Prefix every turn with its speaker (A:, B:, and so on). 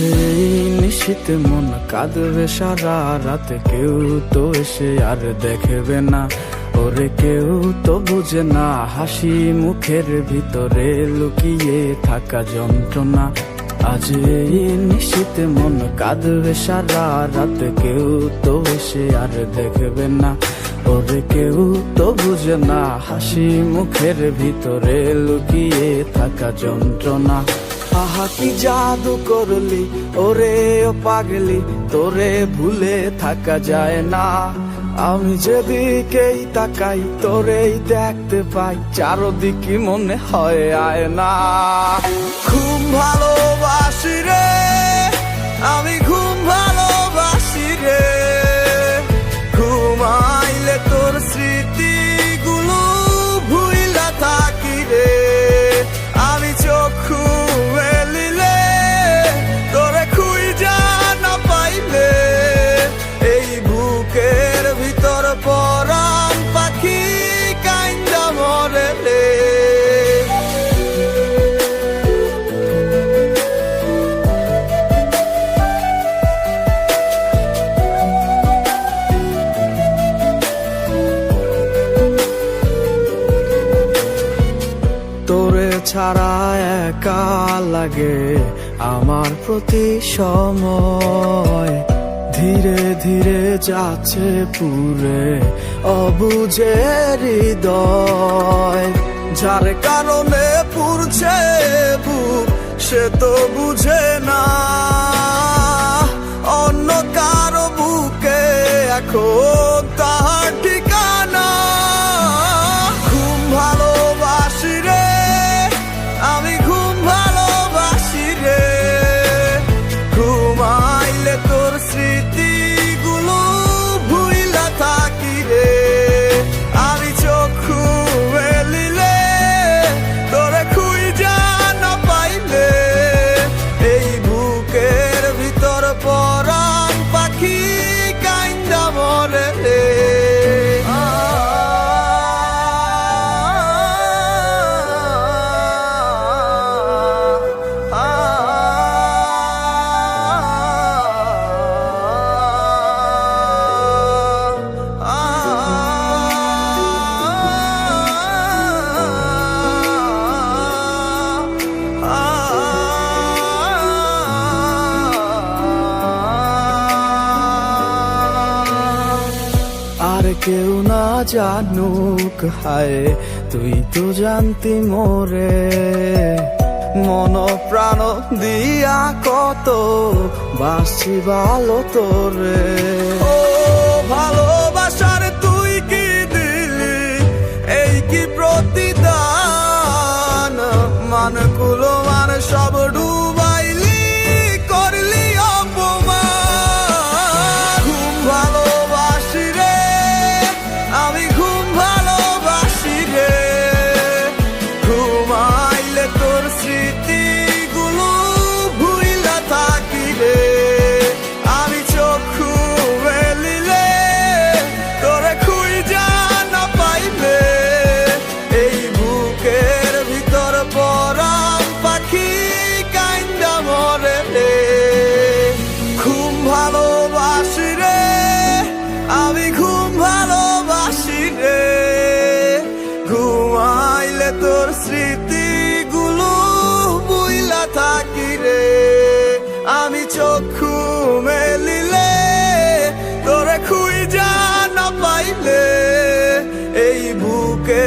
A: এই নিশীতে মন কাঁদবে সারা রাতে, কেউ তো এসে আর দেখবে না, ওরে কেউ তো বুঝে না হাসি মুখের ভিতরে লুকিয়ে থাকা যন্ত্রণা। আজ এই নিশীতে মন কাঁদবে সারা রাতে, কেউ তো এসে আর দেখবে না, ওরে কেউ তো বুঝে না হাসি মুখের ভিতরে লুকিয়ে থাকা যন্ত্রণা। আহা কি জাদু করলি ওরে ও পাগলি, তোরে ভুলে থাকা যায় না। আমি যেদিকেই তাকাই তোরেই দেখতে পাই, চারদিকে মনে হয় আয়না। ঘুম ভালোবাসি রে আমি, ঘুম ভালোবাসি রে, ঘুমাইলে তোর স্মৃতিগুলো ভুইলা থাকি রে। আমি চক্ষু মেলিলে তোরে খুঁজা না পাইলে, এই বুকের ভিতর পরাণ পাখি কাইন্দা মরে রে। তোরে ছাড়া একা লাগে আমার প্রতি সময়, ধীরে ধীরে যাচ্ছে পুরে অবুঝে হৃদয়। যার কারণে পুরছে বুক সে তো বুঝে না, অন্য কারো বুকে এখন তাহার ঠিকানা। ঘুম ভালোবাসি রে আমি, ঘুম ভালোবাসি রে, ঘুমাইলে তোর স্মৃতিগুলো ভুইলা থাকি রে। আমি চক্ষু মেলিলে তোরে খুঁজা না পাইলে, এই বুকের ভিতর পরাণ পাখি কাইন্দা মরে রে। আর কেউ না জানুক হায়, তুই তো জানতি মোরে, মন প্রাণ দিয়া কত বাসি ভালো তোরে। ও ভালোবাসার তুই কি দিলি, এই কি প্রতিদান, মানগুলো মান সব ডুবাইলি করলি অপমান। ঘুম ভালোবাসি রে আমি, ঘুম ভালোবাসি রে, ঘুমাইলে তোর স্মৃতিগুলো ভুইলা থাকি রে। আমি চক্ষু মেলিলে তোরে খুঁজা না পাইলে, এই বুকের ভিতর পরাণ পাখি কাইন্দা মরে রে। ঘুম ভালোবাসি রে আমি, ঘুম ভালোবাসি রে, ঘুমাইলে তোর স্মৃতিগুলো ভুইলা থাকি রে। আমি চক্ষু মেলিলে তোরে খুঁজা না পাইলে, এই বুকে